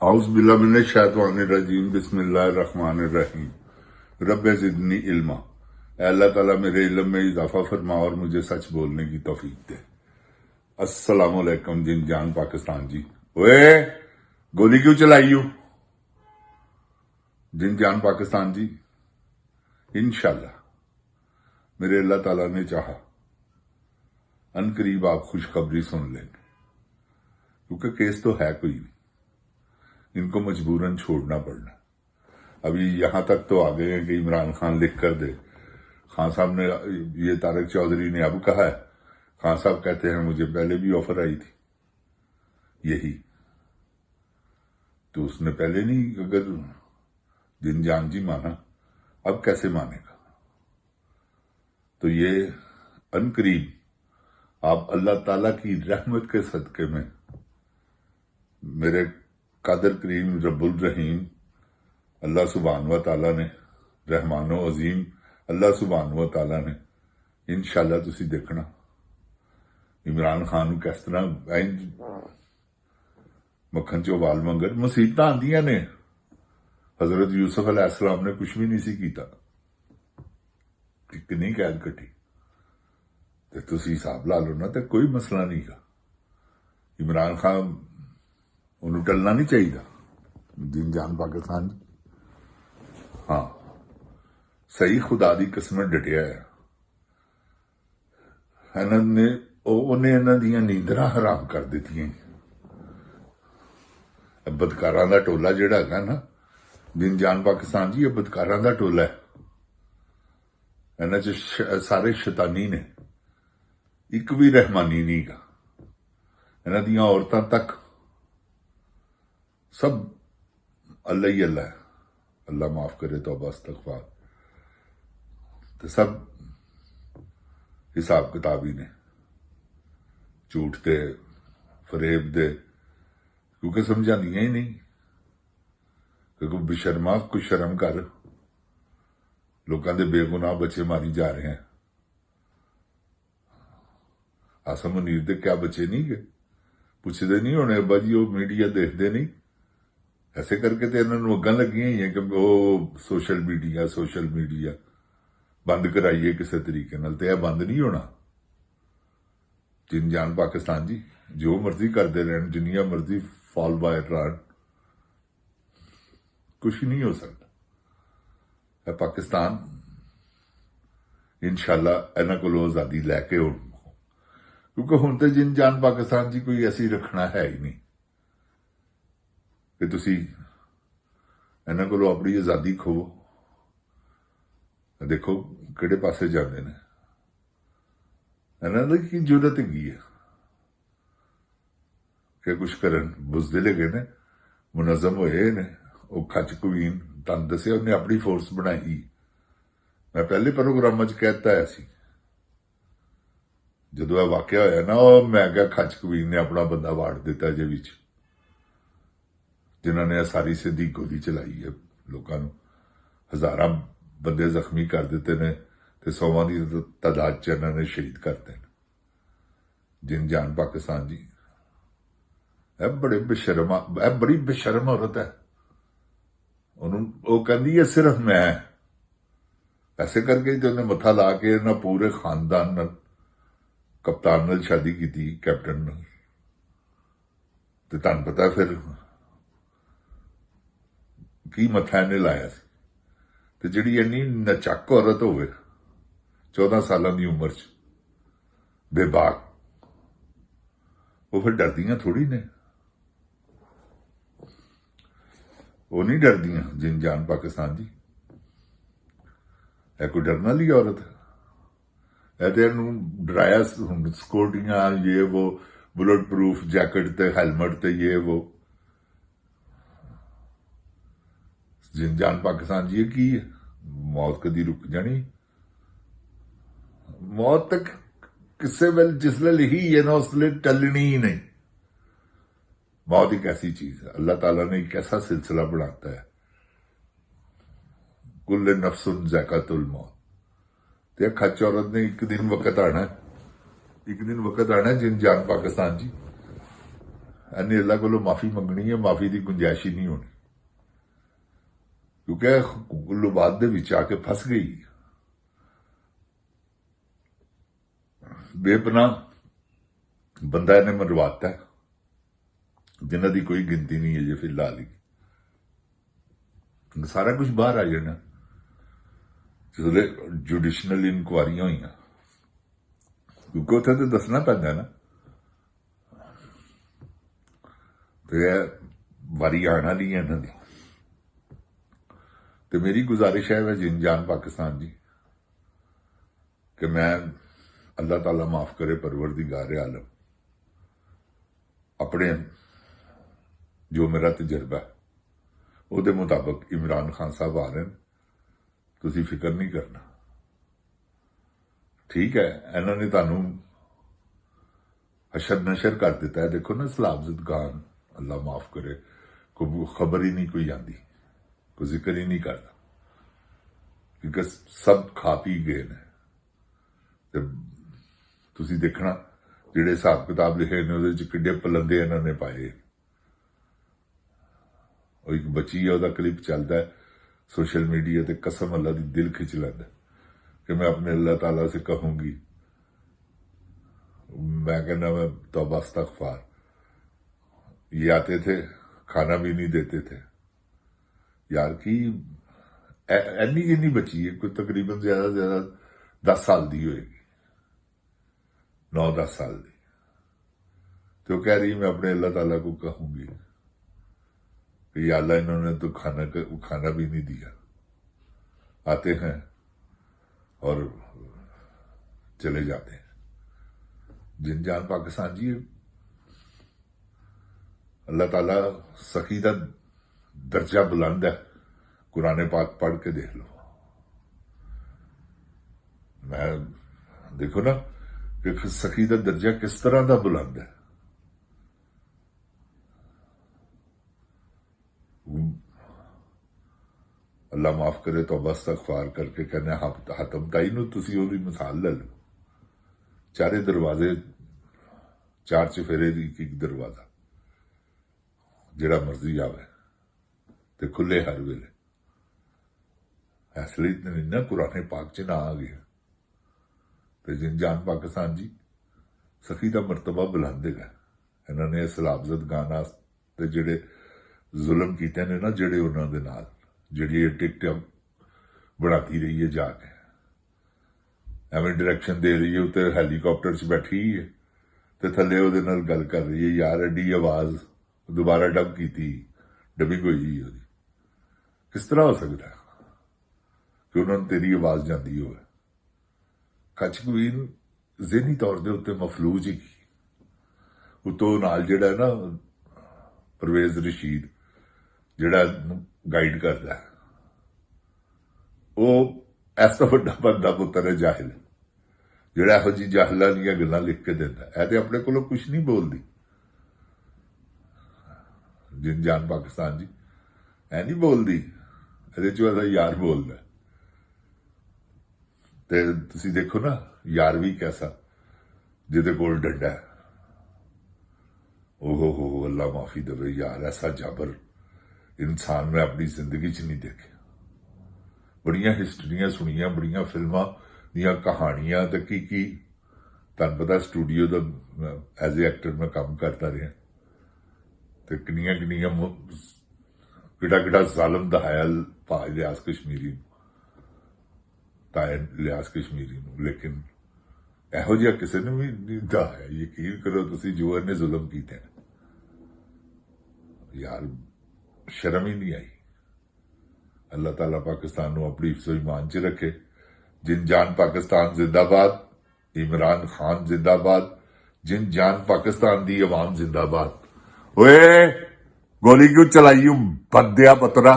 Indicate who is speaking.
Speaker 1: आउज़ बिल्लाहि मिनश शैतानिर रजीम बिस्मिल्लाहिर्रहमानिर्रहीम रब्बे ज़िदनी इल्मा। अल्लाह ताला मेरे इल्म में इजाफा फरमा और मुझे सच बोलने की तौफीक दे। अस्सलाम वालेकुम जिन जान पाकिस्तान जी। ओए गोली क्यों चलाई हो जिन जान पाकिस्तान जी। इंशाल्लाह मेरे अल्लाह ताला ने चाहा अनकरीब आप खुशखबरी सुन लेंगे, क्योंकि केस तो है कोई नहीं, इनको मजबूरन छोड़ना पड़ना। अभी यहां तक तो आ गए हैं कि इमरान खान लिख कर दे। खान साहब ने, ये तारक चौधरी ने अब कहा है, खान साहब कहते हैं मुझे पहले भी ऑफर आई थी यही, तो उसने पहले नहीं, अगर जिन जान जी माना अब कैसे मानेगा। तो ये अनकरीब आप अल्लाह ताला की रहमत के सदके में मेरे कादर करीम रब्बुल रहीम अल्लाह सुभान व ताला ने, रहमानो अजीम अल्लाह सुभान व ताला ने इंशाल्लाह तुसी देखना इमरान खान किस तरह मक्खन चो वाल मंगर मुसीबत आंदियां ने। हजरत यूसुफ अलैहिस्सलाम ने कुछ भी नहीं सी कीता, कितनी कैद कटी, तो तुसी हिसाब ला लो ना, तो कोई मसला नहीं का। इमरान खान उन्होंने टलना नहीं चाहिए जिन जान पाकिस्तान। हाँ सही खुदा दी कसम डटिया है इन्होंने, उन्हें इन्हों दी नींदरां हराम कर दित्तियां। बदकारां दा टोला जिहड़ा हैगा ना जिन जान पाकिस्तान जी, ये बदकारां दा टोला है। इन्हां च सारे शैतानी ने, एक भी रहमानी नहीं गा। इन्हां दियां औरतां तक सब अल्लाह ही अल्लाह है, अल्लाह माफ करे तौबा इस्तगफार, तो सब हिसाब किताब ही ने, झूठ दे फरेब दे, क्योंकि समझांदियां ही नहीं कि कोई बेशर्मा कोई शर्म कर। लोगों के बेगुनाह बच्चे मारी जा रहे हैं। आसम मुनीर दे क्या बच्चे नहीं गए, पुछते नहीं होने अब्बा जी, वो मीडिया देखते नहीं। ऐसे करके तो इन्होंने अगन लगी ही है कि वो सोशल मीडिया बंद कराइए किसी तरीके नाल, तो यह बंद नहीं होना। जिन जान पाकिस्तान जी जो मर्जी करते रहन, जिन्नियां मर्जी फॉल बाय रान, कुछ नहीं हो सकता। पाकिस्तान इंशाल्लाह इन्हां कोलों आजादी लैके हो, क्योंकि हुण तो जिन जान पाकिस्तान जी कोई ऐसी रखना है ही नहीं कि तुसी इन्हां कोलों अपनी आजादी खोवो। देखो किहड़े पासे जाते ने, इन्हां दी की जरूरत हैगी है कि कुछ करन। बुजदिल हैगे ने, मुनज़म होए ने। वो खच कवीन तुहानूं दस्सिया उन्हें अपनी फोर्स बनाई। मैं पहले प्रोग्राम च कहता है सी, जदों यह वाकया होया ना, मैं क्या खच कवीन ने अपना बंदा वाड़ दिता जे विच, जिन्होंने सारी सीधी गोली चलाई है। लोगों को हजारां बंदे जख्मी कर दिते ने, ते सौवां की तादाद च इन्होंने शहीद करते हैं। जिन जान पाकिस्तान जी बड़ी बेशर्म औरत है। वो कहती है सिर्फ मैं, ऐसे करके जो उन्हें मथा ला के ना पूरे खानदान नाल, कप्तान नाल शादी की, कैप्टन नाल, ते तुहानूं पता फिर की मथा इन्हें लाया सी। ते जिहड़ी इन्नी नचक औरत होवे 14 सालों की उम्र च, बेबाक, वो फिर डरदियां थोड़ी ने। वो नहीं डरदियां जिन जान पाकिस्तान जी। है कोई डरने वाली औरत है? तो इन्हूं डराया हुण सिक्योरिटियां, ये वो, बुलेट प्रूफ जैकेट ते हैलमेट ते ये वो। जिन जान पाकिस्तान जी की है? मौत कदी रुक जानी? मौत तक किसे वेल जिसले लिखी है ना, उसले टलनी ही नहीं। मौत एक ऐसी चीज है, अल्लाह ताला ने एक ऐसा सिलसिला बनाता है, कुल्ले नफ्सुन ज़ायक़ातुल मौत। तो खच औरत ने एक दिन वक्त आना है जिन जान पाकिस्तान जी, ਇਹਨੇ ਅੱਲਾ ਕੋਲੋਂ ਮਾਫੀ ਮੰਗਣੀ ਹੈ, ਮਾਫੀ ਦੀ ਗੁੰਜਾਇਸ਼ ਹੀ ਨਹੀਂ ਹੋਣੀ, ਕਿਉਂਕਿ ਲੁਬਾਦ ਦੇ ਵਿੱਚ ਆ ਕੇ ਫਸ ਗਈ। ਬੇਪਨਾਹ ਬੰਦਾ ਇਹਨੇ ਮਰਵਾਤਾ, ਜਿਨ੍ਹਾਂ ਦੀ ਕੋਈ ਗਿਣਤੀ ਨਹੀਂ ਹੈ ਜੇ ਫਿਲਹਾਲ ਹੀ। ਸਾਰਾ ਕੁਝ ਬਾਹਰ ਆ ਜਾਣਾ ਜਦੋਂ ਜੁਡੀਸ਼ਨਲ ਇਨਕੁਆਰੀਆਂ ਹੋਈਆਂ, ਕਿਉਂਕਿ ਉੱਥੇ ਤਾਂ ਦੱਸਣਾ ਪੈਂਦਾ ਨਾ। ਤੇ ਵਾਰੀ ਆਉਣ ਵਾਲੀ ਹੈ ਇਹਨਾਂ ਦੀ। ਤੇ ਮੇਰੀ ਗੁਜ਼ਾਰਿਸ਼ ਹੈ ਜਿੰਨ ਜਾਨ ਪਾਕਿस्तान जी कि मैं अल्लाह ताला माफ करे परवरदिगार आलम अपने जो मेरा तजर्बा है ਉਹਦੇ ਮੁਤਾਬਕ इमरान खान साहब आ रहे हैं, ਤੁਸੀਂ ਫਿਕਰ नहीं करना। ठीक है, ਇਹਨਾਂ ਨੇ ਤੁਹਾਨੂੰ हशर नशर कर दिता है। देखो ना सलाबजद खान अल्लाह माफ करे को खबर ही नहीं कोई आती, कोई जिक्र ही नहीं करता, क्योंकि सब खा पी गए ने। ते तुसी देखना जिहड़े हिसाब किताब लिखे ने उहदे च किड्डे पलंदे इन्होंने पाए। और एक बच्ची है, उहदा क्लिप चलता है सोशल मीडिया ते, कसम अल्लाह दी दिल खिंच लैंदा कि मैं अपने अल्लाह ताला से कहूंगी, मैं कहना मैं तौबा इस्तगफार। ये आते थे खाना भी नहीं देते थे यार की एनी जिन्नी बची है, कोई तकरीबन ज्यादा से ज्यादा 10 साल दी होएगी, 9-10 साल दी। तो कह रही मैं अपने अल्लाह ताला को कहूंगी कि या अल्लाह इन्होंने तो खाना भी नहीं दिया, आते हैं और चले जाते हैं। जिन जान पाकिस्तान जी, अल्लाह ताला सखी का दर्जा बुलंद है, कुरान पाक पढ़ के देख लो। मैं देखो ना कि सखी का दर्जा किस तरह का बुलंद है। अल्लाह माफ करे तो बस इस्तगफार करके कहने हातम ताई नूं तुसीं ओहदी मिसाल ले लो। चारे दरवाजे, 4 चफेरे दी एक दरवाजा, जिहड़ा मर्जी आवे ते खुले हर वेले। इसलिए नहीं ना कुरान पाक च ना आ गया। तो जिन जान पाकिस्तान जी सखी का मरतबा बुलंद है। इन्होंने सलाबजद गाना ते जिहड़े जुल्म कीते ने ना, जिहड़े उन्हां दे नाल जिहड़ी टिकट बनाती रही है जाके, एवं डायरैक्शन दे रही है, उत्ते हैलीकॉप्टर च बैठी है ते थल्ले उहदे नाल गल कर रही है। यार एडी आवाज दोबारा डब की डबिंग हुई ओहदी, किस तरह हो सकता है कि उन्होंने तेरी आवाज जाती हो। कच क्वीन ज़हनी तौर के उत्ते मफलूज ही की, उतों नाल जिहड़ा ना परवेज रशीद जिहड़ा गाइड करता है, वह इस तो वड्डा बंदा पुत्तर है जाहिल, जिहड़ा इहो जी जाहिलां दीयां गल्लां लिख के दिंदा। ऐ ते अपने कोलों कुछ नहीं बोलदी। जिन जान पाकिस्तान जी ऐ नहीं बोलदी, ਇਹਦੇ ਚੋਂ ਇਹਦਾ यार बोलदा। ते तुसीं देखो ना यार भी कैसा, जिहदे कोल डंडा है। ओहो हो अल्लाह माफी देवे यार, ऐसा जाबर इंसान मैं अपनी जिंदगी च नहीं देखे। बड़ियां हिस्टरियां सुनिया, बड़ियां फिल्मां दियां कहानियां ते की तुहानूं पता स्टूडियो दा एज ए एक्टर मैं काम करता रहा ते किन्नियां किड़ा जालम दहाया भा इलियास कश्मीरी, ताया इलियास कश्मीरी नूं, लेकिन इहो जिहा किसी ने भी नहीं दहाया। यकीन करो तुसीं जो इन्हें जुल्म कीते यार, शर्म ही नहीं आई। अल्लाह ताला पाकिस्तान नूं अपनी हिफ्ज़ो ईमान च रखे। जिन जान पाकिस्तान जिंदाबाद, इमरान खान जिंदाबाद, जिन जान पाकिस्तान दी अवाम जिंदाबाद। ओए गोली क्यों चलाई बंदिया पतरा।